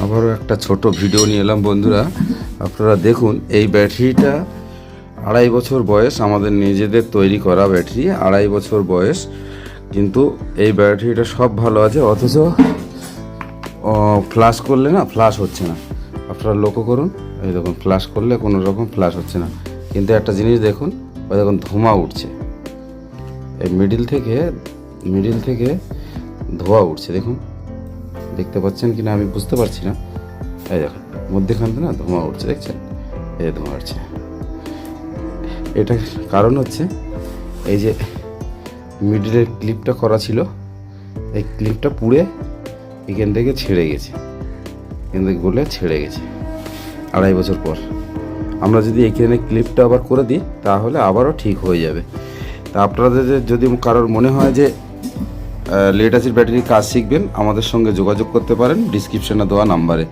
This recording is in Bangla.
আবারও একটা ছোট ভিডিও নিয়ে এলাম বন্ধুরা। আপনারা দেখুন, এই ব্যাটারিটা 2.5 বছর বয়স, আমাদের নিজেদের তৈরি করা ব্যাটারি, 2.5 বছর বয়স। কিন্তু এই ব্যাটারিটা সব ভালো আছে, অথচ ফ্লাশ করলে না, ফ্লাশ হচ্ছে না। আপনারা লক্ষ্য করুন, এই দেখুন, ফ্লাশ করলে কোনো রকম ফ্লাশ হচ্ছে না। কিন্তু একটা জিনিস দেখুন, ওই দেখুন ধোঁয়া উঠছে, এই মিডিল থেকে ধোঁয়া উঠছে। দেখুন, দেখতে পাচ্ছেন কিনা আমি বুঝতে পারছি না। এই দেখুন, মধ্যেখান থেকে না ধোঁয়া উঠছে, দেখছেন? এই ধোঁয়া উঠছে। এটা কারণ হচ্ছে এই যে মিডিলের ক্লিপটা করা ছিল, এই ক্লিপটা পুড়ে এখান থেকে ছেড়ে গেছে, এখান থেকে গলে ছেড়ে গেছে 2.5 বছর পর। আমরা যদি এখানে ক্লিপটা আবার করে দিই তাহলে আবারও ঠিক হয়ে যাবে। তা আপনাদের যদি কারোর মনে হয় যে লেড অ্যাসিড ব্যাটারির কাজ শিখবেন, আমাদের সঙ্গে যোগাযোগ করতে পারেন ডিসক্রিপশনে দেওয়া নাম্বারে।